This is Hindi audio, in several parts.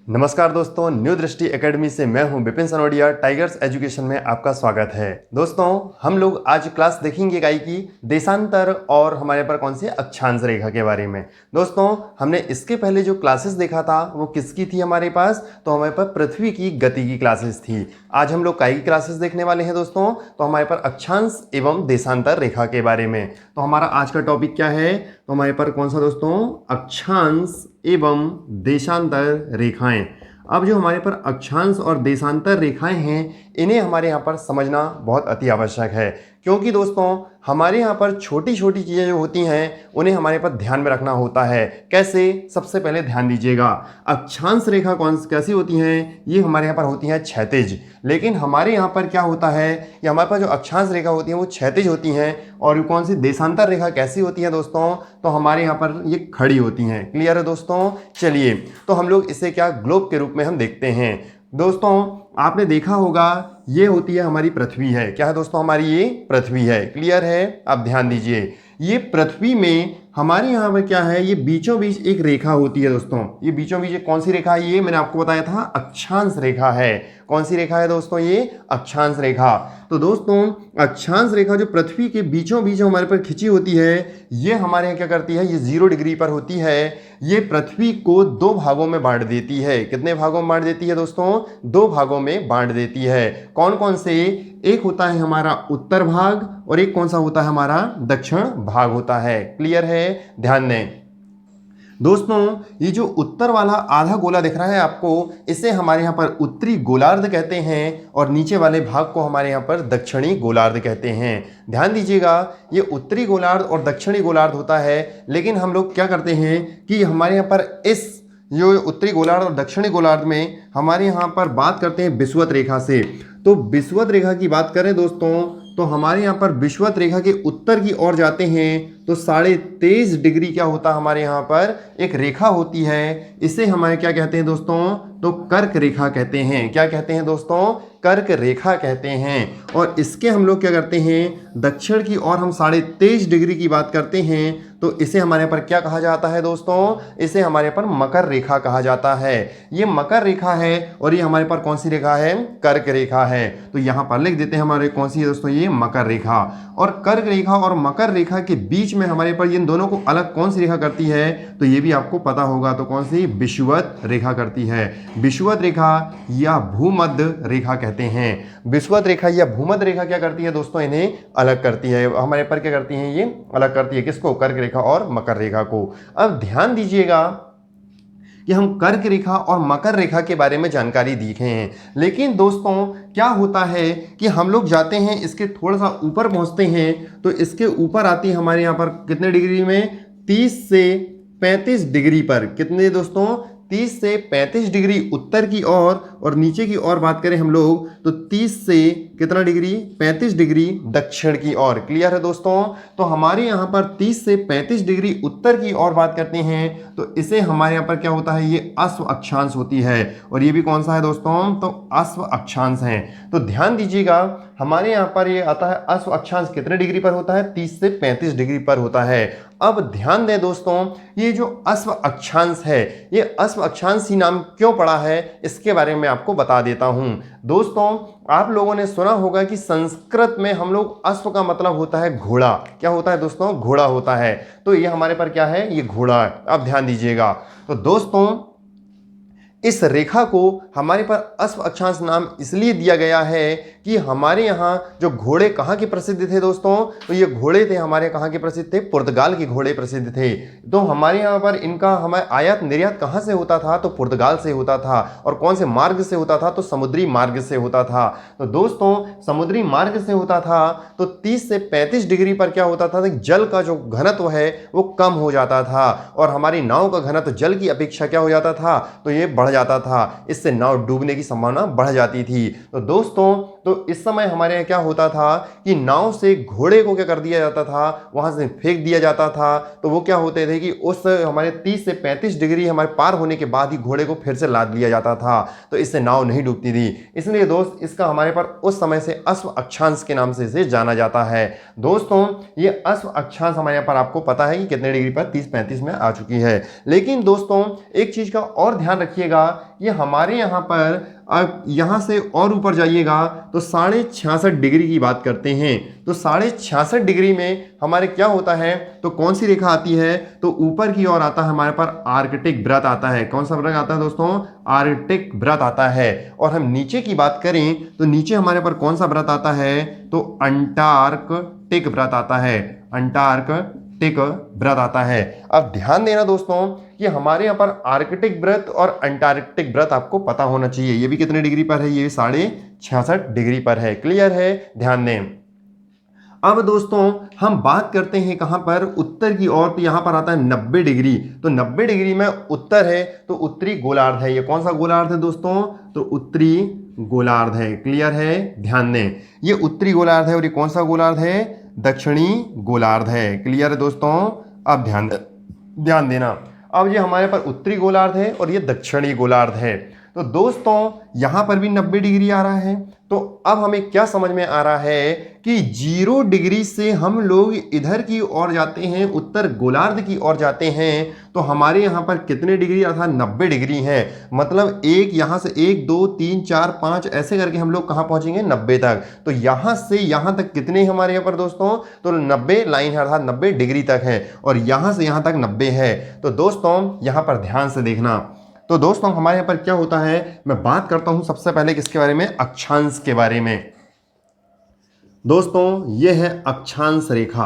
नमस्कार दोस्तों, न्यू दृष्टि एकेडमी से मैं हूं विपिन सनोडिया। टाइगर्स एजुकेशन में आपका स्वागत है। दोस्तों, हम लोग आज क्लास देखेंगे गाई की देशांतर और हमारे पर कौन सी अक्षांश रेखा के बारे में। दोस्तों, हमने इसके पहले जो क्लासेस देखा था वो किसकी थी हमारे पास, तो हमारे पास पृथ्वी की गति की क्लासेस थी। आज हम लोग काई की क्लासेस देखने वाले हैं दोस्तों, तो हमारे पास अक्षांश एवं देशांतर रेखा के बारे में। तो हमारा आज का टॉपिक क्या है, तो हमारे पर कौन सा दोस्तों, अक्षांश एवं देशांतर रेखाएं। अब जो हमारे पर अक्षांश और देशांतर रेखाएं हैं, इन्हें हमारे यहाँ पर समझना बहुत अति आवश्यक है, क्योंकि दोस्तों हमारे यहाँ पर छोटी छोटी चीज़ें जो होती हैं उन्हें हमारे पर ध्यान में रखना होता है। कैसे, सबसे पहले ध्यान दीजिएगा, अक्षांश रेखा कैसी होती हैं, ये हमारे यहाँ पर होती हैं क्षैतिज। लेकिन हमारे यहाँ पर क्या होता है, ये हमारे पास जो अक्षांश रेखा होती है वो क्षैतिज होती हैं। और कौन सी देशांतर रेखा कैसी होती है दोस्तों, तो हमारे यहाँ पर ये खड़ी होती हैं। क्लियर है दोस्तों। चलिए, तो हम लोग इसे क्या ग्लोब के रूप में हम देखते हैं। दोस्तों, आपने देखा होगा ये होती है हमारी पृथ्वी है। क्या है दोस्तों, हमारी ये पृथ्वी है। क्लियर है। अब ध्यान दीजिए, ये पृथ्वी में हमारे यहाँ पर क्या है, ये बीचों बीच एक रेखा होती है दोस्तों। ये बीचों बीच कौन सी रेखा है, ये मैंने आपको बताया था अक्षांश रेखा है। कौन सी रेखा है दोस्तों, ये अक्षांश रेखा। तो दोस्तों, अक्षांश रेखा जो पृथ्वी के बीचों बीच हमारे पर खिंची होती है, ये हमारे यहाँ क्या करती है, ये 0 डिग्री पर होती है। ये पृथ्वी को 2 भागों में बांट देती है। कितने भागों में बांट देती है दोस्तों, 2 भागों में बांट देती है। कौन कौन से, एक होता है हमारा उत्तर भाग और एक कौन सा होता है हमारा दक्षिण भाग होता है। क्लियर है, ध्यान दें दोस्तों। ये जो उत्तर वाला आधा गोला दिख रहा है आपको, इसे हमारे यहाँ पर उत्तरी गोलार्ध कहते हैं और नीचे वाले भाग को हमारे यहाँ पर दक्षिणी गोलार्ध कहते हैं। ध्यान दीजिएगा, ये उत्तरी गोलार्ध और दक्षिणी गोलार्ध होता है। लेकिन हम लोग क्या करते हैं कि हमारे यहाँ पर इस जो उत्तरी गोलार्ध और दक्षिणी गोलार्ध में हमारे यहाँ पर बात करते हैं विषुवत रेखा से। तो विषुवत रेखा की बात करें दोस्तों, तो हमारे यहाँ पर विषुवत रेखा के उत्तर की ओर जाते हैं तो 23.5 डिग्री क्या होता है, हमारे यहाँ पर एक रेखा होती है। इसे हमारे क्या कहते हैं दोस्तों, तो कर्क रेखा कहते हैं। क्या कहते हैं दोस्तों, कर्क रेखा कहते हैं। और इसके हम लोग क्या करते हैं, दक्षिण की ओर हम 23.5 डिग्री की बात करते हैं तो इसे हमारे पर क्या कहा जाता है दोस्तों, इसे हमारे पर मकर रेखा कहा जाता है। ये मकर रेखा है और ये हमारे पर कौन सी रेखा है, कर्क रेखा है। तो यहाँ पर लिख देते हैं हमारे कौन सी है दोस्तों, ये मकर रेखा। और कर्क रेखा और मकर रेखा के बीच में हमारे पर इन दोनों को अलग कौन सी रेखा करती है, तो ये भी आपको पता होगा। तो कौन सी, विषुवत रेखा करती है। विषुवत रेखा या भूमध्य रेखा कहते हैं। विषुवत रेखा या भूमध्य रेखा क्या करती है दोस्तों, इन्हें अलग करती है। हमारे पर क्या करती है, ये अलग करती है। किसको, कर्क रेखा और मकर रेखा को। अब ध्यान दीजिएगा कि हम कर्क रेखा और मकर रेखा के बारे में जानकारी देखे हैं। लेकिन दोस्तों क्या होता है कि हम लोग जाते हैं इसके थोड़ा सा ऊपर पहुंचते हैं तो इसके ऊपर आती है हमारे यहाँ पर कितने डिग्री में, 30 से 35 डिग्री पर। कितने दोस्तों, 30 से 35 डिग्री उत्तर की ओर और नीचे की ओर बात करें हम लोग तो 30 से कितना डिग्री, 35 डिग्री दक्षिण की ओर। क्लियर है दोस्तों। तो हमारे यहाँ पर 30 से 35 डिग्री उत्तर की ओर बात करते हैं तो इसे हमारे यहाँ पर क्या होता है, ये अश्व अक्षांश होती है। और ये भी कौन सा है दोस्तों, तो अश्व अक्षांश है। तो ध्यान दीजिएगा, हमारे यहाँ पर ये आता है अश्व अक्षांश कितने डिग्री पर होता है, 30 से 35 डिग्री पर होता है। अब ध्यान दें दोस्तों, ये जो अश्व अक्षांश है, ये अश्व अक्षांश ही नाम क्यों पड़ा है, इसके बारे में आपको बता देता हूं। दोस्तों, आप लोगों ने सुना होगा कि संस्कृत में हम लोग अश्व का मतलब होता है घोड़ा। क्या होता है दोस्तों, घोड़ा होता है। तो ये हमारे पर क्या है, ये घोड़ा है। अब ध्यान दीजिएगा, तो दोस्तों इस रेखा को हमारे पर अश्व अक्षांश नाम इसलिए दिया गया है कि हमारे यहाँ जो घोड़े कहाँ के प्रसिद्ध थे दोस्तों, तो ये घोड़े थे हमारे कहाँ के प्रसिद्ध थे, पुर्तगाल के घोड़े प्रसिद्ध थे। तो हमारे यहाँ पर इनका हमारे आयात निर्यात कहाँ से होता था, तो पुर्तगाल से होता था। और कौन से मार्ग से होता था, तो समुद्री मार्ग से होता था। तो दोस्तों समुद्री मार्ग से होता था तो 30 से 35 डिग्री पर क्या होता था, जल का जो घनत्व है वो कम हो जाता था और हमारी नाव का घनत्व जल की अपेक्षा क्या हो जाता था, तो ये बढ़ जाता था। इससे नाव डूबने की संभावना बढ़ जाती थी। तो दोस्तों तो इस समय हमारे यहाँ क्या होता था कि नाव से घोड़े को क्या कर दिया जाता था, वहां से फेंक दिया जाता था। तो वो क्या होते थे कि उस हमारे 30 से 35 डिग्री हमारे पार होने के बाद ही घोड़े को फिर से लाद लिया जाता था, तो इससे नाव नहीं डूबती थी। इसलिए दोस्त इसका हमारे पर उस समय से अश्व अक्षांश के नाम से इसे जाना जाता है। दोस्तों ये अश्व अक्षांश हमारे यहाँ पर आपको पता है कि कितने डिग्री पर 30-35 में आ चुकी है। लेकिन दोस्तों एक चीज का और ध्यान रखिएगा, ये हमारे यहाँ पर अब यहाँ से और ऊपर जाइएगा तो 66.5 डिग्री की बात करते हैं। तो 66.5 डिग्री में हमारे क्या होता है, तो कौन सी रेखा आती है, तो ऊपर की ओर आता है हमारे पर आर्कटिक वृत्त आता है। कौन सा वृत्त आता है दोस्तों, आर्कटिक वृत्त आता है। और हम नीचे की बात करें तो नीचे हमारे पर कौन सा वृत्त आता है, तो अंटार्कटिक वृत्त आता है, अंटार्कटिक वृत्त आता है। अब ध्यान देना दोस्तों कि हमारे यहाँ पर आर्कटिक वृत्त और अंटार्कटिक वृत्त आपको पता होना चाहिए। ये भी कितने डिग्री पर है, ये 66.5 डिग्री पर है। क्लियर है, ध्यान दें। अब दोस्तों हम बात करते हैं कहां पर, उत्तर की ओर। तो यहां पर आता है 90 डिग्री। तो 90 डिग्री में उत्तर है, तो उत्तरी गोलार्ध है। ये कौन सा गोलार्ध है दोस्तों, तो उत्तरी गोलार्ध है। क्लियर है, ध्यान दें। ये उत्तरी गोलार्ध है और ये कौन सा गोलार्ध है, दक्षिणी गोलार्ध है। क्लियर है दोस्तों, अब ध्यान देना। अब ये हमारे पर उत्तरी गोलार्ध है और ये दक्षिणी गोलार्ध है। तो दोस्तों यहां पर भी 90 डिग्री आ रहा है। तो अब हमें क्या समझ में आ रहा है कि 0 डिग्री से हम लोग इधर की ओर जाते हैं, उत्तर गोलार्ध की ओर जाते हैं, तो हमारे यहाँ पर कितने डिग्री अर्थात 90 डिग्री है। मतलब एक यहाँ से 1 2 3 4 5 ऐसे करके हम लोग कहाँ पहुँचेंगे, 90 तक। तो यहाँ से यहाँ तक कितने हमारे यहाँ पर दोस्तों, तो 90 लाइन है अर्थात 90 डिग्री तक है, और यहाँ से यहाँ तक 90 है। तो दोस्तों यहाँ पर ध्यान से देखना। तो दोस्तों हमारे यहाँ पर क्या होता है, मैं बात करता हूं सबसे पहले किसके बारे में, अक्षांश के बारे में। दोस्तों ये है अक्षांश रेखा।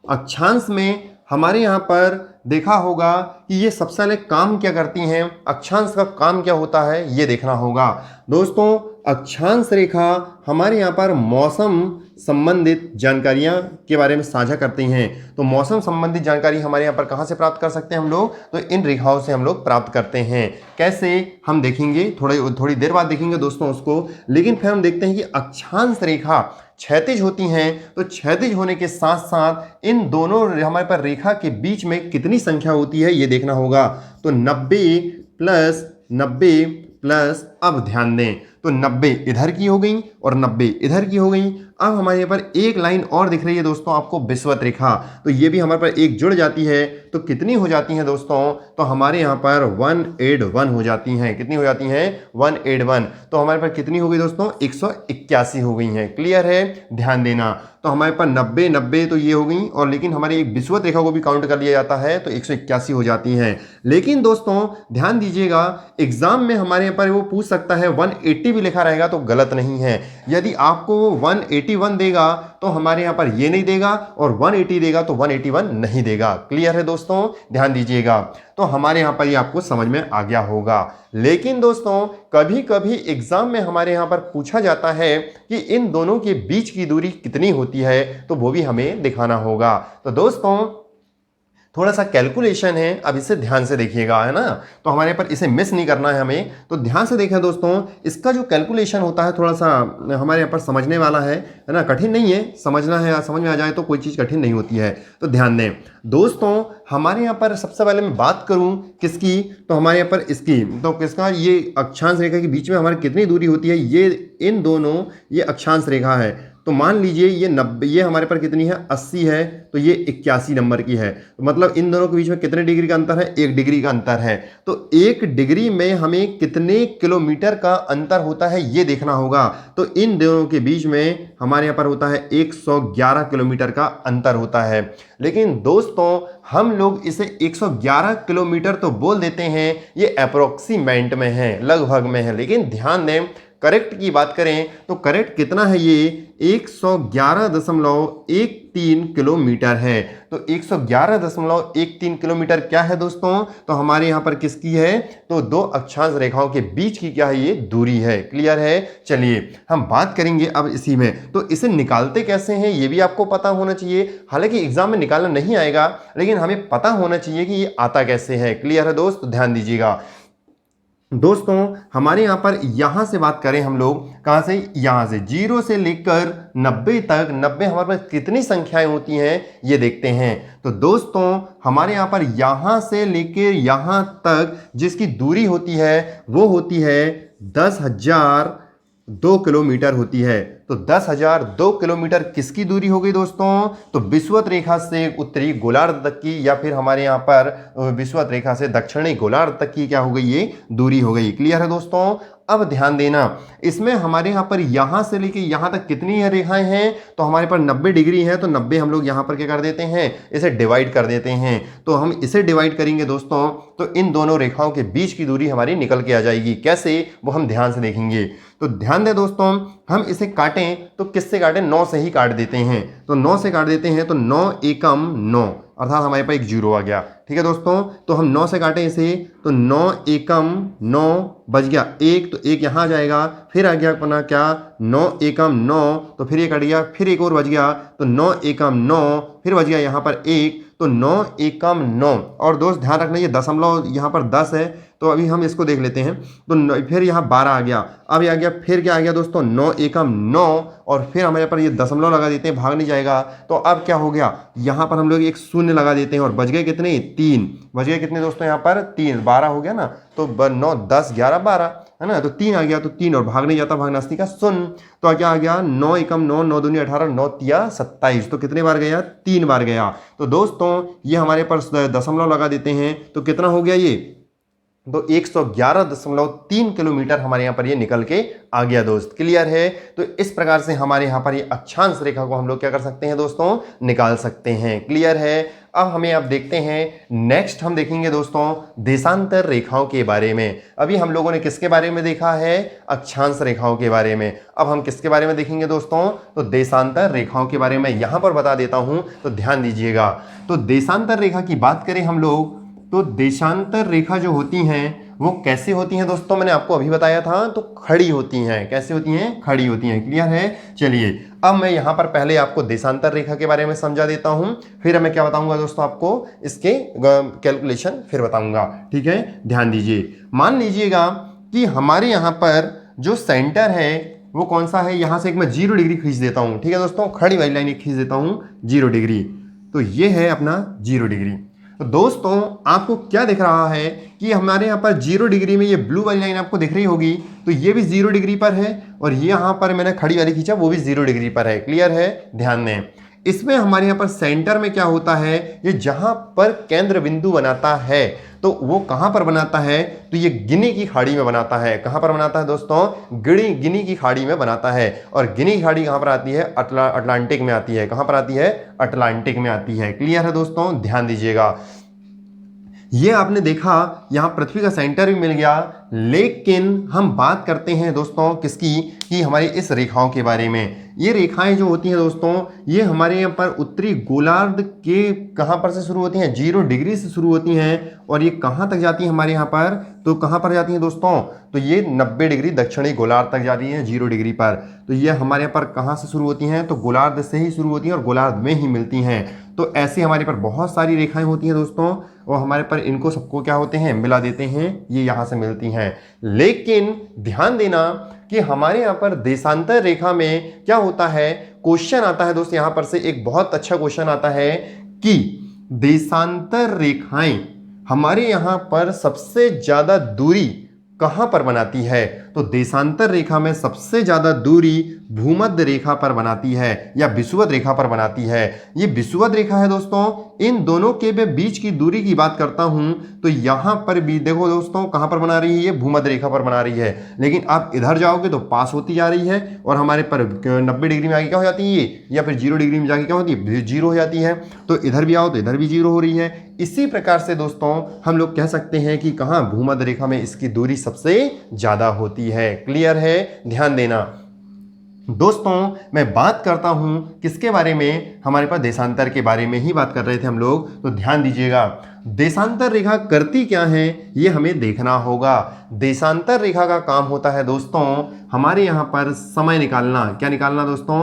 अक्षांश में हमारे यहाँ पर देखा होगा कि ये सबसे पहले काम क्या करती हैं, अक्षांश का काम क्या होता है ये देखना होगा। दोस्तों अक्षांश रेखा हमारे यहाँ पर मौसम संबंधित जानकारियाँ के बारे में साझा करती हैं। तो मौसम संबंधित जानकारी हमारे यहाँ पर कहाँ से प्राप्त कर सकते हैं हम लोग, तो इन रेखाओं से हम लोग प्राप्त करते हैं। कैसे हम देखेंगे, थोड़ी देर बाद देखेंगे दोस्तों उसको। लेकिन फिर हम देखते हैं कि अक्षांश रेखा क्षैतिज होती हैं, तो क्षैतिज होने के साथ साथ इन दोनों हमारे पर रेखा के बीच में कितनी संख्या होती है ये देखना होगा। तो 90 प्लस 90 प्लस, अब ध्यान दें, तो 90 इधर की हो गई और 90 इधर की हो गई। अब हमारे यहाँ पर एक लाइन और दिख रही है दोस्तों आपको, विषुवत रेखा। तो ये भी हमारे पर एक जुड़ जाती है, तो कितनी हो जाती हैं दोस्तों, तो हमारे यहाँ पर 181 हो जाती हैं। कितनी हो जाती हैं, 181। तो हमारे पर कितनी हो गई दोस्तों, 181 हो गई हैं। क्लियर है, ध्यान देना। तो हमारे पास 90 90 तो ये हो गई, और लेकिन हमारी एक विषुवत रेखा को भी काउंट कर लिया जाता है, तो 181 हो जाती हैं। लेकिन दोस्तों ध्यान दीजिएगा, एग्जाम में हमारे यहाँ पर वो पूछ सकता है 180 भी लिखा रहेगा तो गलत नहीं है। यदि आपको 181 देगा तो हमारे यहाँ पर ये नहीं देगा, और 180 देगा तो 181 नहीं देगा। क्लियर है दोस्तों, ध्यान दीजिएगा। तो हमारे यहाँ पर ये आपको समझ में आ गया होगा। लेकिन दोस्तों कभी कभी एग्जाम में हमारे यहाँ पर पूछा जाता है कि इन दोनों के बीच की दूरी कितनी होती है, तो वो भी हमें दिखाना होगा। तो दोस्तों थोड़ा सा कैलकुलेशन है, अब इसे ध्यान से देखिएगा, है ना। तो हमारे पर इसे मिस नहीं करना है हमें, तो ध्यान से देखें दोस्तों। इसका जो कैलकुलेशन होता है थोड़ा सा हमारे यहाँ पर समझने वाला है ना, कठिन नहीं है, समझना है, समझ में आ जाए तो कोई चीज़ कठिन नहीं होती है। तो ध्यान दें दोस्तों, हमारे यहाँ पर सबसे पहले मैं बात करूँ किसकी, तो हमारे यहाँ पर इसकी, तो किसका, ये अक्षांश रेखा के बीच में हमारी कितनी दूरी होती है, ये इन दोनों, ये अक्षांश रेखा है। तो मान लीजिए ये 90, ये हमारे पर कितनी है, 80 है, तो ये 81 नंबर की है। तो मतलब इन दोनों के बीच में कितने डिग्री का अंतर है, 1 डिग्री का अंतर है। तो 1 डिग्री में हमें कितने किलोमीटर का अंतर होता है ये देखना होगा। तो इन दोनों के बीच में हमारे यहाँ पर होता है 111 किलोमीटर का अंतर होता है। लेकिन दोस्तों हम लोग इसे 111 किलोमीटर तो बोल देते हैं, ये अप्रोक्सीमेंट में है, लगभग में है। लेकिन ध्यान दें, करेक्ट की बात करें तो करेक्ट कितना है, ये 111.13 किलोमीटर है। तो 111.13 किलोमीटर क्या है दोस्तों, तो हमारे यहाँ पर किसकी है, तो दो अक्षांश रेखाओं के बीच की क्या है, ये दूरी है। क्लियर है, चलिए हम बात करेंगे अब इसी में। तो इसे निकालते कैसे हैं ये भी आपको पता होना चाहिए। हालांकि एग्जाम में निकालना नहीं आएगा, लेकिन हमें पता होना चाहिए कि ये आता कैसे है। क्लियर है दोस्त, ध्यान दीजिएगा। दोस्तों हमारे यहाँ पर यहाँ से बात करें हम लोग, कहाँ से, यहाँ से 0 से लेकर 90 तक, 90 हमारे पास कितनी संख्याएं होती हैं ये देखते हैं। तो दोस्तों हमारे यहाँ पर यहाँ से लेकर यहाँ तक जिसकी दूरी होती है वो होती है 10,002 किलोमीटर होती है। तो 10,002 किलोमीटर किसकी दूरी हो गई दोस्तों? तो विषुवत रेखा से उत्तरी गोलार्ध तक की, या फिर हमारे यहाँ पर विषुवत रेखा से दक्षिणी गोलार्ध तक की क्या हो गई, ये दूरी हो गई। क्लियर है दोस्तों? अब ध्यान देना, इसमें हमारे यहाँ पर यहाँ से लेके यहाँ तक कितनी रेखाएं हैं? तो हमारे पास 90 डिग्री है, तो 90 हम लोग यहाँ पर क्या कर देते हैं, इसे डिवाइड कर देते हैं। तो हम इसे डिवाइड करेंगे दोस्तों, तो इन दोनों रेखाओं के बीच की दूरी हमारी निकल के आ जाएगी। कैसे, वो हम ध्यान से देखेंगे। तो ध्यान दें दोस्तों, हम इसे काटें तो किससे काटें? 9 से ही काट देते हैं। तो 9 से काट देते हैं, तो 9 एकम 9, अर्थात हमारे पास एक 0 आ गया। ठीक है दोस्तों, तो हम 9 से काटें इसे, तो 9 एकम 9 बच गया एक, तो एक यहाँ आ जाएगा, फिर आ गया अपना क्या, 9 एकम 9, तो फिर ये कट गया, फिर एक और बच गया, तो 9 एकम 9, फिर बच गया यहाँ पर एक, तो 9 एकम 9। और दोस्त ध्यान रखना ये दशमलव यहाँ पर 10 है, तो अभी हम इसको देख लेते हैं। तो फिर यहाँ 12 आ गया, अब ये आ गया, फिर क्या आ गया दोस्तों, 9 एकम 9, और फिर हमारे पर ये दशमलव लगा देते हैं, भाग नहीं जाएगा। तो अब क्या हो गया, यहाँ पर हम लोग एक शून्य लगा देते हैं, और बच गए कितने, 3। बच गए कितने दोस्तों यहाँ पर, 3। 12 हो गया ना, तो 9 10 11 12 है ना, तो 3 आ गया, तो 3 और भाग नहीं जाता, भागनास्ती का शून्य। तो क्या आ गया, 9 एकम 9, 9 दूनी 18, 9 तिया 27। तो कितने बार गया, 3 बार गया। तो दोस्तों ये हमारे पास दशमलव लगा देते हैं, तो कितना हो गया ये, तो 111.3 किलोमीटर हमारे यहाँ पर ये निकल के आ गया दोस्त। क्लियर है? तो इस प्रकार से हमारे यहाँ पर ये अक्षांश रेखा को हम लोग क्या कर सकते हैं दोस्तों, निकाल सकते हैं। क्लियर है? अब हमें आप देखते हैं, नेक्स्ट हम देखेंगे दोस्तों देशांतर रेखाओं के बारे में। अभी हम लोगों ने किसके बारे में देखा है, अक्षांश रेखाओं के बारे में। अब हम किसके बारे में देखेंगे दोस्तों, तो देशांतर रेखाओं के बारे में यहां पर बता देता हूं, तो ध्यान दीजिएगा। तो देशांतर रेखा की बात करें हम लोग, तो देशांतर रेखा जो होती हैं वो कैसे होती हैं दोस्तों, मैंने आपको अभी बताया था, तो खड़ी होती हैं। कैसे होती हैं, खड़ी होती हैं। क्लियर है? चलिए अब मैं यहाँ पर पहले आपको देशांतर रेखा के बारे में समझा देता हूँ, फिर मैं क्या बताऊंगा दोस्तों, आपको इसके कैलकुलेशन फिर बताऊंगा। ठीक है, ध्यान दीजिए। मान लीजिएगा कि हमारे यहाँ पर जो सेंटर है वो कौन सा है, यहाँ से एक मैं 0 डिग्री खींच देता हूँ। ठीक है दोस्तों, खड़ी वाली लाइन खींच देता हूँ 0 डिग्री, तो ये है अपना 0 डिग्री। तो दोस्तों आपको क्या दिख रहा है कि हमारे यहाँ पर 0 डिग्री में ये ब्लू वाली लाइन आपको दिख रही होगी, तो ये भी 0 डिग्री पर है, और ये यहाँ पर मैंने खड़ी वाली खींचा वो भी 0 डिग्री पर है। क्लियर है? ध्यान दें, इसमें हमारे यहाँ पर सेंटर में क्या होता है, ये जहां पर केंद्र बिंदु बनाता है, तो वो कहां पर बनाता है, तो ये गिनी की खाड़ी में बनाता है। कहां पर बनाता है दोस्तों, गिनी की खाड़ी में बनाता है। और गिनी की खाड़ी कहां पर आती है, अटलांटिक में आती है। कहां पर आती है, अटलांटिक में आती है। क्लियर है दोस्तों? ध्यान दीजिएगा। ये आपने देखा यहां पृथ्वी का सेंटर भी मिल गया, लेकिन हम बात करते हैं दोस्तों किसकी, कि हमारी इस रेखाओं के बारे में। ये रेखाएं जो होती हैं दोस्तों, ये हमारे यहाँ पर उत्तरी गोलार्ध के कहाँ पर से शुरू होती हैं, 0 डिग्री से शुरू होती हैं, और ये कहाँ तक जाती है हमारे यहाँ पर, तो कहाँ पर जाती हैं दोस्तों, तो ये 90 डिग्री दक्षिणी गोलार्ध तक जाती हैं 0 डिग्री पर। तो ये हमारे यहाँ पर कहाँ से शुरू होती हैं, तो गोलार्ध से ही शुरू होती हैं और गोलार्ध में ही मिलती हैं। तो ऐसे हमारे पर बहुत सारी रेखाएं होती हैं दोस्तों, और हमारे पर इनको सबको क्या होते हैं, मिला देते हैं, ये यहाँ से मिलती हैं। लेकिन ध्यान देना कि हमारे यहाँ पर देशांतर रेखा में क्या होता है, क्वेश्चन आता है दोस्त, यहाँ पर से एक बहुत अच्छा क्वेश्चन आता है कि देशांतर रेखाएं हमारे यहाँ पर सबसे ज्यादा दूरी कहां पर बनाती है, तो देशांतर रेखा में सबसे ज्यादा दूरी भूमध्य रेखा पर बनाती है या विषुवत रेखा पर बनाती है। ये विषुवत रेखा है दोस्तों, इन दोनों के बीच की दूरी की बात करता हूं, तो यहां पर भी देखो दोस्तों कहां पर बना रही है, ये भूमध्य रेखा पर बना रही है। लेकिन आप इधर जाओगे तो पास होती जा रही है, और हमारे पर 90 डिग्री में आगे क्या हो जाती है ये, या फिर 0 डिग्री में जाके क्या होती है, 0 हो जाती है। तो इधर भी आओ तो इधर भी 0 हो रही है। इसी प्रकार से दोस्तों हम लोग कह सकते हैं कि कहां, भूमध्य रेखा में इसकी दूरी सबसे ज्यादा होती है। क्लियर है? ध्यान देना दोस्तों, मैं बात करता हूं किसके बारे में, हमारे पास देशांतर के बारे में ही बात कर रहे थे हम लोग। तो ध्यान दीजिएगा, देशांतर रेखा करती क्या है ये हमें देखना होगा। देशांतर रेखा का काम होता है दोस्तों हमारे यहां पर समय निकालना। क्या निकालना दोस्तों,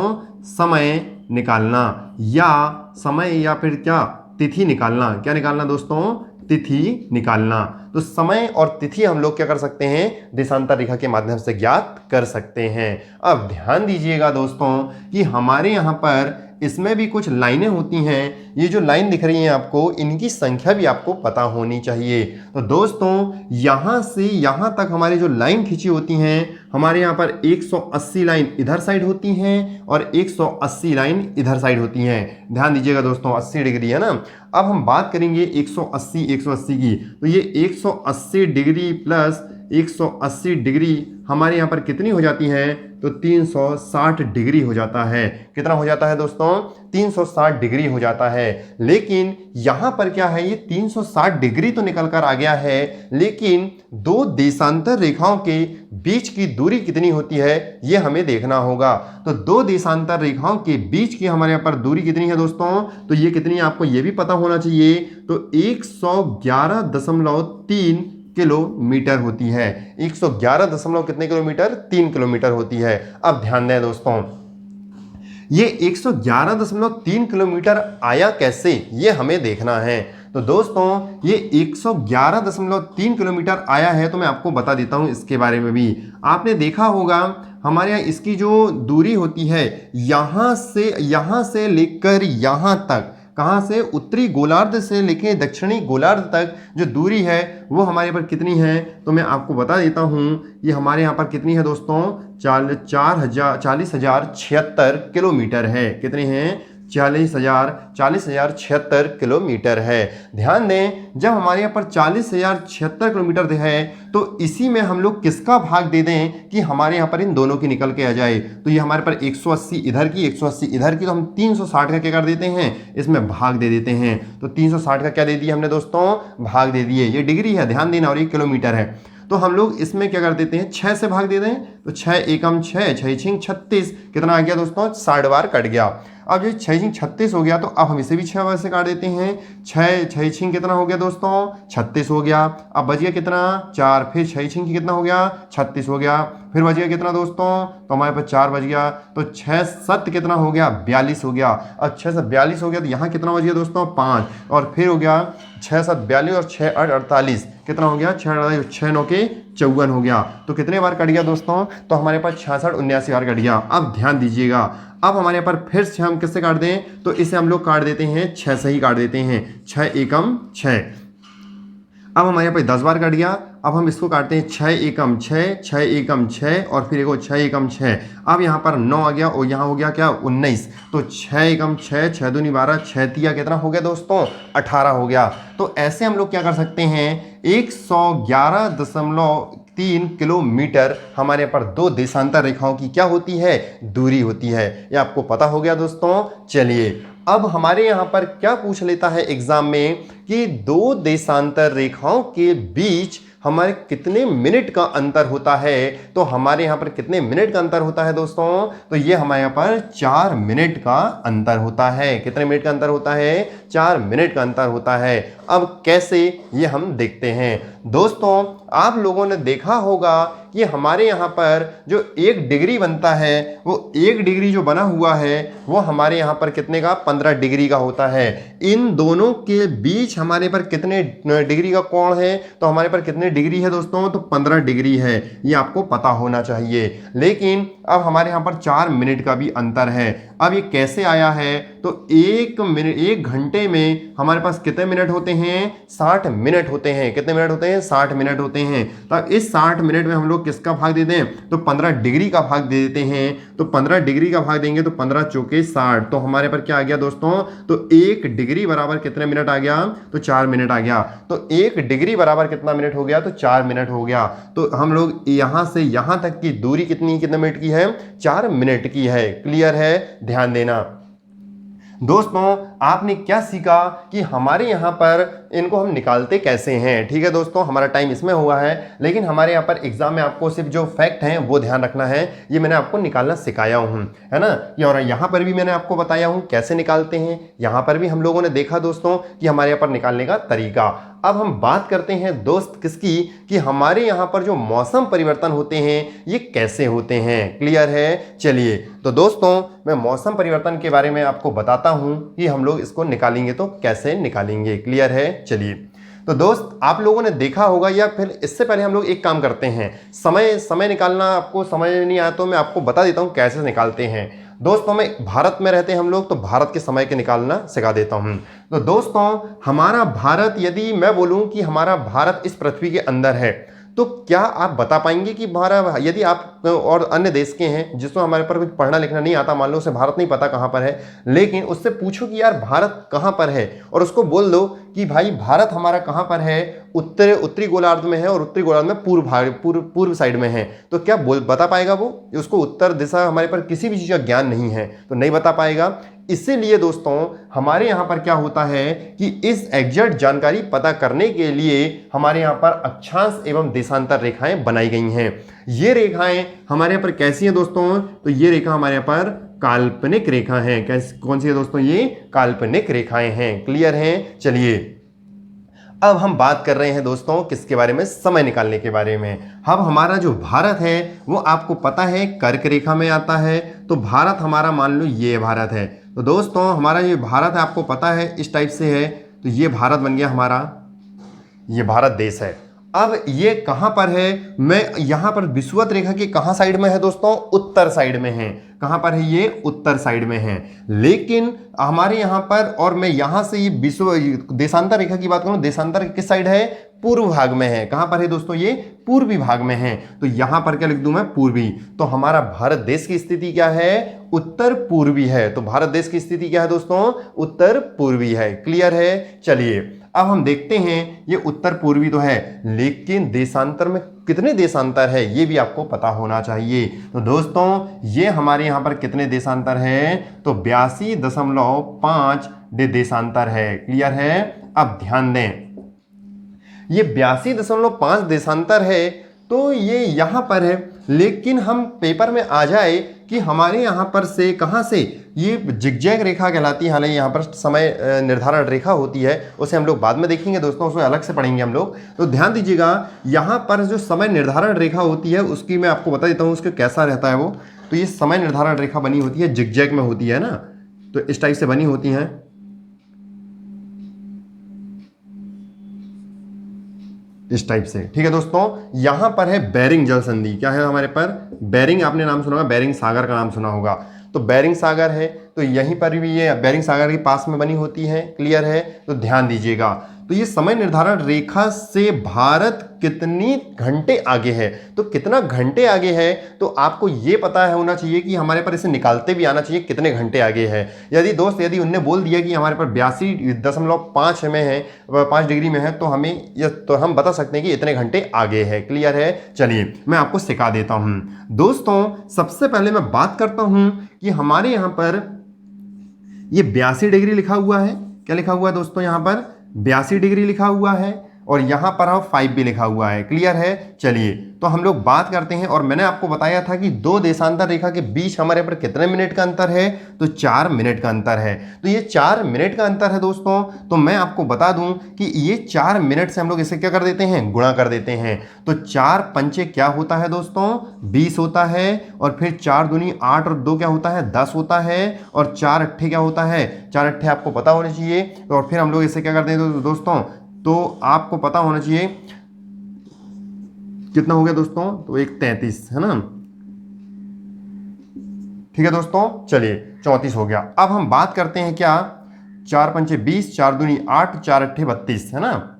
समय निकालना, या समय या फिर क्या, तिथि निकालना। क्या निकालना दोस्तों, तिथि निकालना। तो समय और तिथि हम लोग क्या कर सकते हैं, देशांतर रेखा के माध्यम से ज्ञात कर सकते हैं। अब ध्यान दीजिएगा दोस्तों कि हमारे यहाँ पर इसमें भी कुछ लाइनें होती हैं। ये जो लाइन दिख रही हैं आपको, इनकी संख्या भी आपको पता होनी चाहिए। तो दोस्तों यहाँ से यहाँ तक हमारी जो लाइन खींची होती हैं, हमारे यहाँ पर 180 लाइन इधर साइड होती हैं और 180 लाइन इधर साइड होती हैं। ध्यान दीजिएगा दोस्तों, 80 डिग्री है ना। अब हम बात करेंगे 180 की, तो ये 180 डिग्री प्लस 180 डिग्री हमारे यहाँ पर कितनी हो जाती है, तो 360 डिग्री हो जाता है। कितना हो जाता है दोस्तों, 360 डिग्री हो जाता है। लेकिन यहाँ पर क्या है, ये 360 डिग्री तो निकल कर आ गया है, लेकिन दो देशांतर रेखाओं के बीच की दूरी कितनी होती है ये हमें देखना होगा। तो दो देशांतर रेखाओं के बीच की हमारे यहाँ पर दूरी कितनी है दोस्तों, तो ये कितनी है आपको ये भी पता होना चाहिए। तो 111.3 किलोमीटर होती है। 111 दशमलव कितने किलोमीटर, 3 किलोमीटर होती है। अब ध्यान दें दोस्तों, ये 111.3 किलोमीटर आया कैसे, ये हमें देखना है। तो दोस्तों ये 111.3 किलोमीटर आया है, तो मैं आपको बता देता हूं इसके बारे में भी। आपने देखा होगा हमारे यहाँ इसकी जो दूरी होती है, यहाँ से लेकर यहाँ तक, कहाँ से, उत्तरी गोलार्ध से लेकर दक्षिणी गोलार्ध तक जो दूरी है वो हमारे पर कितनी है, तो मैं आपको बता देता हूँ। ये हमारे यहाँ पर कितनी है दोस्तों, 40,076 किलोमीटर है। कितनी है, 40,076 किलोमीटर है। ध्यान दें, जब हमारे यहाँ पर 40,076 किलोमीटर है, तो इसी में हम लोग किसका भाग दे दें कि हमारे यहाँ पर इन दोनों की निकल के आ जाए। तो ये हमारे पर 180 इधर की, 180 इधर की, तो हम 360 का क्या कर देते हैं, इसमें भाग दे देते हैं। तो 360 का क्या दे दिया हमने दोस्तों, भाग दे दिए। ये डिग्री है, ध्यान देना, और ये किलोमीटर है। तो हम लोग इसमें क्या कर देते हैं, 6 से भाग दे दें। तो 6 एकम 6, 6 छिंग 36, कितना आ गया दोस्तों, 60 बार कट गया। अब ये 6 छिंग 36 हो गया, तो अब हम इसे भी 6 बार से काट देते हैं। 6 छिंग कितना हो गया दोस्तों, 36 हो गया। अब बच गया कितना, 4, फिर 6 छिंग कितना हो गया, 36 हो गया। फिर बच गया कितना दोस्तों, तो हमारे पास 4 बच गया। तो 6 7 कितना हो गया, 42 हो गया। अब 6 से 42 हो गया, तो यहाँ कितना बच गया दोस्तों, 5। और फिर हो गया 6 7 42 और 6 8 48, कितना हो गया, 6 9 के 54 हो गया। तो कितने बार कट गया दोस्तों, तो हमारे पास 66 79 बार कट गया। अब ध्यान दीजिएगा, अब हमारे यहाँ पर फिर से हम किससे काट दें, तो इसे हम लोग काट देते हैं 6 से ही काट देते हैं। 6 एकम 6, अब हमारे यहाँ पे 10 बार कट गया। अब हम इसको काटते हैं 6 एकम 6, 6 एकम 6 और फिर एक 6 एकम 6। अब यहाँ पर 9 आ गया और यहाँ हो गया क्या, 19। तो 6 एकम 6, 6 दूनी 12, 6 तिया कितना हो गया दोस्तों, 18 हो गया। तो ऐसे हम लोग क्या कर सकते हैं, 111.3 किलोमीटर हमारे यहाँ पर दो देशांतर रेखाओं की क्या होती है, दूरी होती है। ये आपको पता हो गया दोस्तों। चलिए अब हमारे यहाँ पर क्या पूछ लेता है एग्जाम में कि दो देशांतर रेखाओं के बीच हमारे कितने मिनट का अंतर होता है। तो हमारे यहाँ पर कितने मिनट का अंतर होता है दोस्तों, तो ये हमारे यहाँ पर 4 मिनट का अंतर होता है। कितने मिनट का अंतर होता है, 4 मिनट का अंतर होता है। अब कैसे, ये हम देखते हैं। दोस्तों आप लोगों ने देखा होगा कि हमारे यहाँ पर जो 1 डिग्री बनता है, वो 1 डिग्री जो बना हुआ है वो हमारे यहाँ पर कितने का, 15 डिग्री का होता है। इन दोनों के बीच हमारे पर कितने डिग्री का कोण है, तो हमारे पर कितने डिग्री है दोस्तों, तो 15 डिग्री है। ये आपको पता होना चाहिए। लेकिन अब हमारे यहाँ पर 4 मिनट का भी अंतर है। अब ये कैसे आया है, तो 1 घंटे में हमारे पास कितने मिनट होते हैं, 60 मिनट होते हैं। कितने मिनट होते हैं, 60 मिनट होते हैं। तब इस 60 मिनट में हम लोग किसका भाग दे दें, तो 15 डिग्री का भाग दे देते हैं। तो 15 डिग्री का भाग देंगे तो 15 चौके 60, तो हमारे पर क्या आ गया दोस्तों, तो 1 डिग्री बराबर कितने मिनट आ गया, तो 4 मिनट आ गया। तो 1 डिग्री बराबर कितना मिनट हो गया, तो 4 मिनट हो गया। तो हम लोग यहाँ से यहाँ तक की दूरी कितने मिनट की है, 4 मिनट की है। क्लियर है, ध्यान देना। दोस्तों आपने क्या सीखा कि हमारे यहाँ पर इनको हम निकालते कैसे हैं। ठीक है दोस्तों, हमारा टाइम इसमें हुआ है, लेकिन हमारे यहाँ पर एग्जाम में आपको सिर्फ जो फैक्ट हैं वो ध्यान रखना है। ये मैंने आपको निकालना सिखाया हूँ, है ना। और यहाँ पर भी मैंने आपको बताया हूँ कैसे निकालते हैं। यहाँ पर भी हम लोगों ने देखा दोस्तों कि हमारे यहाँ पर निकालने का तरीका। अब हम बात करते हैं दोस्त किसकी, कि हमारे यहाँ पर जो मौसम परिवर्तन होते हैं ये कैसे होते हैं। क्लियर है, चलिए तो दोस्तों मैं मौसम परिवर्तन के बारे में आपको बताता हूँ कि हम लोग इसको निकालेंगे तो कैसे निकालेंगे। क्लियर है, चलिए तो दोस्त आप लोगों ने देखा होगा, या फिर इससे पहले हम लोग एक काम करते हैं, समय निकालना आपको समझ नहीं आया तो मैं आपको बता देता हूं कैसे निकालते हैं। दोस्तों में भारत में रहते हैं हम लोग, तो भारत के समय के निकालना सिखा देता हूं। तो दोस्तों हमारा भारत, यदि मैं बोलूं कि हमारा भारत इस पृथ्वी के अंदर है, तो क्या आप बता पाएंगे कि भारत, यदि आप और अन्य देश के हैं जिसको हमारे पर कुछ पढ़ना लिखना नहीं आता, मान लो उसे भारत नहीं पता कहां पर है, लेकिन उससे पूछो कि यार भारत कहां पर है, और उसको बोल दो कि भाई भारत हमारा कहां पर है, उत्तरी गोलार्ध में है, और उत्तरी गोलार्ध में पूर्व साइड में है, तो क्या बता पाएगा वो? उसको उत्तर दिशा हमारे पर किसी भी चीज का ज्ञान नहीं है, तो नहीं बता पाएगा। इसीलिए दोस्तों हमारे यहाँ पर क्या होता है कि इस एग्जैक्ट जानकारी पता करने के लिए हमारे यहाँ पर अक्षांश एवं देशांतर रेखाएं बनाई गई हैं। ये रेखाएं हमारे यहाँ पर कैसी हैं दोस्तों? तो ये रेखा हमारे यहाँ पर काल्पनिक रेखा है। कौन सी है दोस्तों? ये काल्पनिक रेखाएं हैं। क्लियर हैं? चलिए अब हम बात कर रहे हैं दोस्तों किसके बारे में? समय निकालने के बारे में। अब हमारा जो भारत है वो आपको पता है कर्क रेखा में आता है, तो भारत हमारा मान लो ये भारत है। तो दोस्तों हमारा ये भारत है, आपको पता है इस टाइप से है, तो ये भारत बन गया हमारा, ये भारत देश है। अब ये कहां पर है? मैं यहां पर विषुवत रेखा के कहां साइड में है दोस्तों? उत्तर साइड में है। कहां पर है? ये उत्तर साइड में है। लेकिन हमारे यहां पर, और मैं यहां से ये विषुव देशांतर रेखा की बात करूं, देशांतर किस साइड है? पूर्व भाग में है। कहां पर है दोस्तों? ये पूर्वी भाग में है। तो यहां पर क्या लिख दूं मैं? पूर्वी। तो हमारा भारत देश की स्थिति क्या है? उत्तर पूर्वी है। तो भारत देश की स्थिति क्या है दोस्तों? उत्तर पूर्वी है। क्लियर है? चलिए अब हम देखते हैं, ये उत्तर पूर्वी तो है, लेकिन देशांतर में कितने देशांतर है ये भी आपको पता होना चाहिए। तो दोस्तों ये हमारे यहां पर कितने देशांतर है? तो 82.5 देशांतर है। क्लियर है? अब ध्यान दें, ये 82.5 देशांतर है, तो ये यहां पर है, लेकिन हम पेपर में आ जाए कि हमारे यहां पर से कहां से, ये जिगजैग रेखा कहलाती है। हालांकि यहां पर समय निर्धारण रेखा होती है, उसे हम लोग बाद में देखेंगे दोस्तों, उसमें अलग से पढ़ेंगे हम लोग। तो ध्यान दीजिएगा, यहां पर जो समय निर्धारण रेखा होती है उसकी मैं आपको बता देता हूं उसके कैसा रहता है वो। तो ये समय निर्धारण रेखा बनी होती है, जिगजैग में होती है ना, तो इस टाइप से बनी होती है। इस टाइप से, ठीक है दोस्तों। यहां पर है बेरिंग जल संधि। क्या है हमारे पर? बेरिंग, आपने नाम सुना होगा, बेरिंग सागर का नाम सुना होगा। तो बेरिंग सागर है, तो यहीं पर भी ये बेरिंग सागर के पास में बनी होती है। क्लियर है? तो ध्यान दीजिएगा, तो ये समय निर्धारण रेखा से भारत कितनी घंटे आगे है, तो कितना घंटे आगे है, तो आपको ये पता है होना चाहिए कि हमारे पर इसे निकालते भी आना चाहिए कितने घंटे आगे है। यदि उनने बोल दिया कि हमारे पर 82.5 में है, 5 डिग्री में है, तो हम बता सकते हैं कि इतने घंटे आगे है। क्लियर है? चलिए मैं आपको सिखा देता हूं दोस्तों। सबसे पहले मैं बात करता हूं कि हमारे यहां पर ये 82 डिग्री लिखा हुआ है। क्या लिखा हुआ है दोस्तों? यहां पर 82 डिग्री लिखा हुआ है, और यहां पर 5 भी लिखा हुआ है। क्लियर है? चलिए तो हम लोग बात करते हैं, और मैंने आपको बताया था कि दो देशांतर रेखा के बीच हमारे पर कितने मिनट का अंतर है? तो 4 मिनट का अंतर है। तो ये 4 मिनट का अंतर है दोस्तों। तो मैं आपको बता दूं कि ये 4 मिनट से हम लोग इसे क्या कर देते हैं? गुणा कर देते हैं। तो 4 पंचे क्या होता है दोस्तों? 20 होता है, और फिर 4 दूनी 8 और 2 क्या होता है? 10 होता है, और 4 अट्ठे क्या होता है? 4 अट्ठे आपको पता होने चाहिए। और फिर हम लोग इसे क्या करते हैं दोस्तों? तो आपको पता होना चाहिए कितना हो गया दोस्तों? तो 1.33 है ना। ठीक है दोस्तों, चलिए 34 हो गया। अब हम बात करते हैं क्या? 4 पंचे 20, 4 दूनी 8, 4 अट्ठे 32 है ना।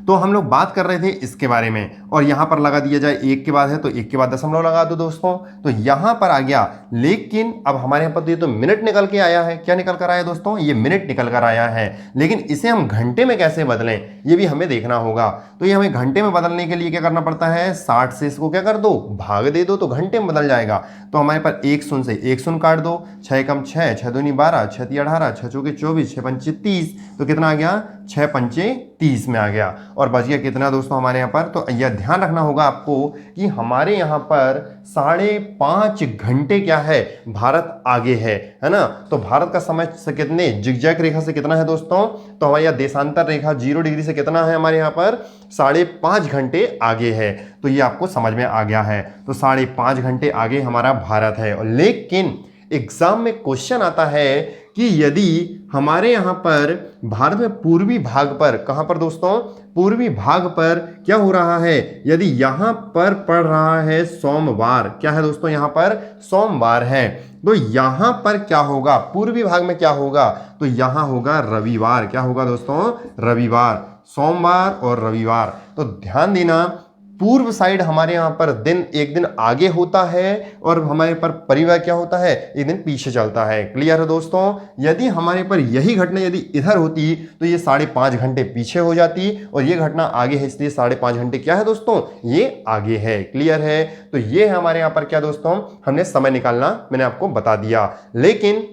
तो हम लोग बात कर रहे थे इसके बारे में, और यहां पर लगा दिया जाए 1 के बाद है तो 1 के बाद दशमलव लगा दो दोस्तों, तो यहां पर आ गया। लेकिन अब हमारे यहां पर ये तो मिनट निकल के आया है। क्या निकल कर आया दोस्तों? ये मिनट निकल कर आया है, लेकिन इसे हम घंटे में कैसे बदलें ये भी हमें देखना होगा। तो ये हमें घंटे में बदलने के लिए क्या करना पड़ता है? 60 से इसको क्या कर दो? भाग दे दो, तो घंटे में बदल जाएगा। तो हमारे पास 1 शून्य से 1 शून्य काट दो, 6 कम 6, 6 दूनी 12, 6 ती 18, 6 चौके 24, 6 पंचे 30, तो कितना आ गया? 6 पंचे 30 में आ गया। और बच गया कितना दोस्तों हमारे यहाँ पर? तो यह ध्यान रखना होगा आपको कि हमारे यहाँ पर 5.5 घंटे क्या है? भारत आगे है ना। तो भारत का समय से कितने, जिगजैग रेखा से कितना है दोस्तों? तो हमारे यहाँ देशांतर रेखा 0 डिग्री से कितना है हमारे यहाँ पर? 5.5 घंटे आगे है। तो ये आपको समझ में आ गया है। तो 5.5 घंटे आगे हमारा भारत है। लेकिन एग्जाम में क्वेश्चन आता है कि यदि हमारे यहाँ पर भारत में पूर्वी भाग पर, कहाँ पर दोस्तों, पूर्वी भाग पर क्या हो रहा है, यदि यहाँ पर पड़ रहा है सोमवार, क्या है दोस्तों, यहाँ पर सोमवार है, तो यहाँ पर क्या होगा, पूर्वी भाग में क्या होगा, तो यहाँ होगा रविवार। क्या होगा दोस्तों, रविवार, सोमवार और रविवार। तो ध्यान देना, पूर्व साइड हमारे यहाँ पर दिन एक दिन आगे होता है और हमारे पर परिवार क्या होता है, एक दिन पीछे चलता है। क्लियर है दोस्तों। यदि हमारे पर यही घटना यदि इधर होती तो ये 5.5 घंटे पीछे हो जाती और ये घटना आगे है, इसलिए 5.5 घंटे क्या है दोस्तों, ये आगे है। क्लियर है। तो ये है हमारे यहाँ पर क्या दोस्तों, हमने समय निकालना मैंने आपको बता दिया। लेकिन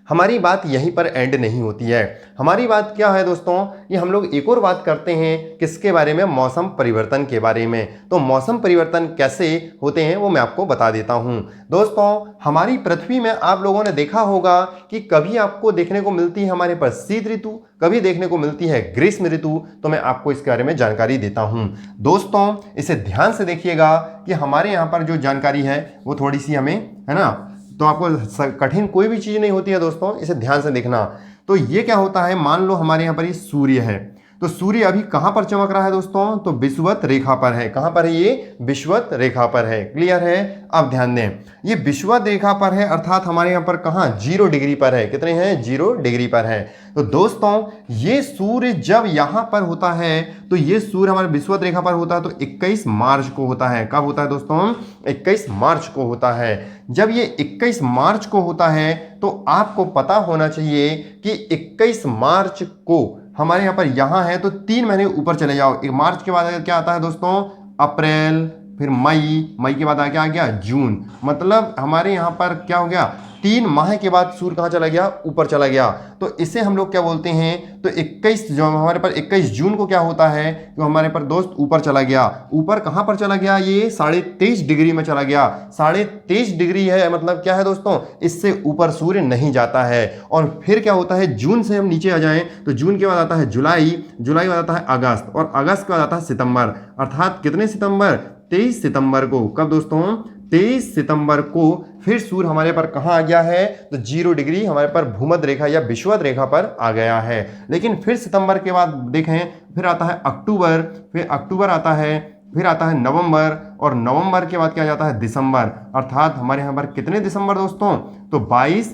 हमारी बात यहीं पर एंड नहीं होती है। हमारी बात क्या है दोस्तों, ये हम लोग एक और बात करते हैं किसके बारे में, मौसम परिवर्तन के बारे में। तो मौसम परिवर्तन कैसे होते हैं वो मैं आपको बता देता हूं। दोस्तों हमारी पृथ्वी में आप लोगों ने देखा होगा कि कभी आपको देखने को मिलती है हमारे पास शीत ऋतु, कभी देखने को मिलती है ग्रीष्म ऋतु। तो मैं आपको इसके बारे में जानकारी देता हूं। दोस्तों इसे ध्यान से देखिएगा कि हमारे यहाँ पर जो जानकारी है वो थोड़ी सी हमें, है ना, तो आपको कठिन कोई भी चीज नहीं होती है दोस्तों, इसे ध्यान से देखना। तो ये क्या होता है, मान लो हमारे यहाँ पर ये सूर्य है, तो सूर्य अभी कहां पर चमक रहा है दोस्तों, तो विषुवत रेखा पर है। कहां पर है, ये विषुवत रेखा पर है। क्लियर है। अब ध्यान दें, ये विषुवत रेखा पर है, अर्थात हमारे यहाँ पर कहां, 0 डिग्री पर है। कितने हैं, 0 डिग्री पर है। तो दोस्तों ये सूर्य जब यहां पर होता है, तो ये सूर्य हमारे विषुवत रेखा पर होता है, तो 21 मार्च को होता है। कब होता है दोस्तों, 21 मार्च को होता है। जब ये 21 मार्च को होता है तो आपको पता होना चाहिए कि 21 मार्च को हमारे यहाँ पर यहाँ है, तो 3 महीने ऊपर चले जाओ। एक मार्च के बाद क्या आता है दोस्तों, अप्रैल, फिर मई, मई के बाद क्या आ गया, जून। मतलब हमारे यहाँ पर क्या हो गया, 3 माह के बाद सूर्य कहाँ चला गया, ऊपर चला गया। तो इसे हम लोग क्या बोलते हैं, तो 21 जो हमारे पर 21 जून को क्या होता है, तो हमारे पर दोस्त ऊपर चला गया। ऊपर कहाँ पर चला गया, ये 23.5 डिग्री में चला गया। 23.5 डिग्री है, मतलब क्या है दोस्तों, इससे ऊपर सूर्य नहीं जाता है। और फिर क्या होता है, जून से हम नीचे आ जाएं तो जून के बाद आता है जुलाई, जुलाई के बाद आता है अगस्त, और अगस्त के बाद आता है सितंबर। अर्थात कितने सितंबर, 23 सितंबर को। कब दोस्तों, 23 सितंबर को फिर सूर्य हमारे पर कहाँ आ गया है, तो 0 डिग्री हमारे पर भूमध्य रेखा या विषुवत रेखा पर आ गया है। लेकिन फिर सितंबर के बाद देखें, फिर आता है अक्टूबर, फिर अक्टूबर आता है, फिर आता है नवंबर, और नवंबर के बाद क्या जाता है, दिसंबर। अर्थात हमारे यहाँ पर कितने दिसंबर दोस्तों, तो 22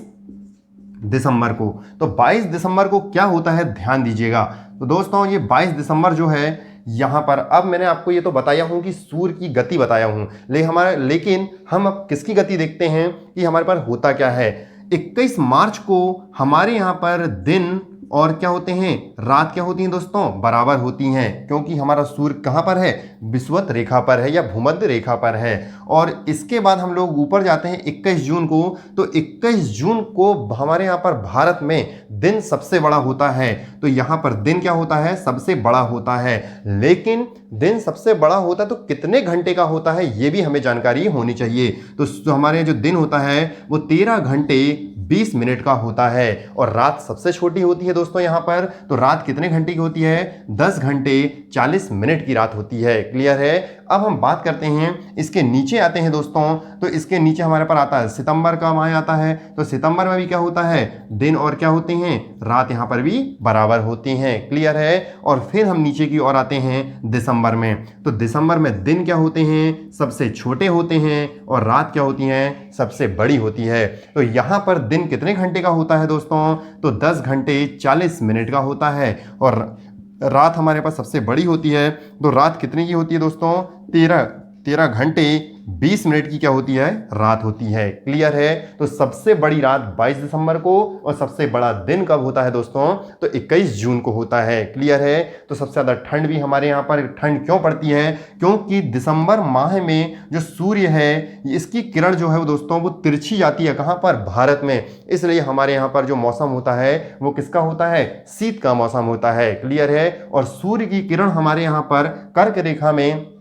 दिसंबर को। तो 22 दिसंबर को क्या होता है, ध्यान दीजिएगा। तो दोस्तों ये 22 दिसंबर जो है यहाँ पर, अब मैंने आपको ये तो बताया हूँ कि सूर्य की गति बताया हूँ, लेकिन हम अब किसकी गति देखते हैं कि हमारे पास होता क्या है। 21 मार्च को हमारे यहाँ पर दिन और क्या होते हैं, रात क्या होती हैं दोस्तों, बराबर होती हैं, क्योंकि हमारा सूर्य कहाँ पर है, विषुवत रेखा पर है या भूमध्य रेखा पर है। और इसके बाद हम लोग ऊपर जाते हैं 21 जून को। तो 21 जून को हमारे यहाँ पर भारत में दिन सबसे बड़ा होता है। तो यहाँ पर दिन क्या होता है, सबसे बड़ा होता है। लेकिन दिन सबसे बड़ा होता है तो कितने घंटे का होता है, ये भी हमें जानकारी होनी चाहिए। तो हमारे जो दिन होता है वो 13 घंटे 20 मिनट का होता है। और रात सबसे छोटी होती है दोस्तों यहाँ पर, तो रात कितने घंटे की होती है, 10 घंटे 40 मिनट की रात होती है। क्लियर है। अब हम बात करते हैं, इसके नीचे आते हैं दोस्तों। तो इसके नीचे हमारे पर आता है सितंबर का माह आता है। तो सितंबर में भी क्या होता है, दिन और क्या होते हैं, रात यहाँ पर भी बराबर होती हैं। क्लियर है। और फिर हम नीचे की ओर आते हैं दिसंबर में। तो दिसंबर में दिन क्या होते हैं, सबसे छोटे होते हैं, और रात क्या होती हैं, सबसे बड़ी होती है। तो यहाँ पर दिन कितने घंटे का होता है दोस्तों, तो 10 घंटे 40 मिनट का होता है। और रात हमारे पास सबसे बड़ी होती है। तो रात कितने की होती है दोस्तों, 13 घंटे 20 मिनट की क्या होती है, रात होती है। क्लियर है। तो सबसे बड़ी रात 22 दिसंबर को, और सबसे बड़ा दिन कब होता है दोस्तों, तो 21 जून को होता है। क्लियर है। तो सबसे ज़्यादा ठंड भी हमारे यहाँ पर ठंड क्यों पड़ती है, क्योंकि दिसंबर माह में जो सूर्य है इसकी किरण जो है वो दोस्तों वो तिरछी जाती है, कहाँ पर, भारत में। इसलिए हमारे यहाँ पर जो मौसम होता है वो किसका होता है, शीत का मौसम होता है। क्लियर है। और सूर्य की किरण हमारे यहाँ पर कर्क रेखा में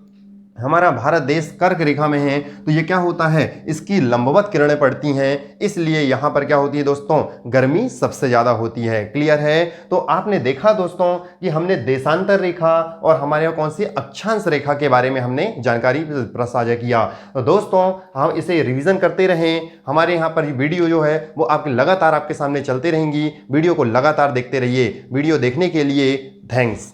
हमारा भारत देश कर्क रेखा में है, तो ये क्या होता है, इसकी लंबवत किरणें पड़ती हैं, इसलिए यहाँ पर क्या होती है दोस्तों, गर्मी सबसे ज़्यादा होती है। क्लियर है? तो आपने देखा दोस्तों कि हमने देशांतर रेखा और हमारे यहाँ कौन सी अक्षांश रेखा के बारे में हमने जानकारी साझा किया। तो दोस्तों हम इसे रिवीजन करते रहें, हमारे यहाँ पर वीडियो जो है वो आपके लगातार आपके सामने चलते रहेंगी। वीडियो को लगातार देखते रहिए। वीडियो देखने के लिए थैंक्स।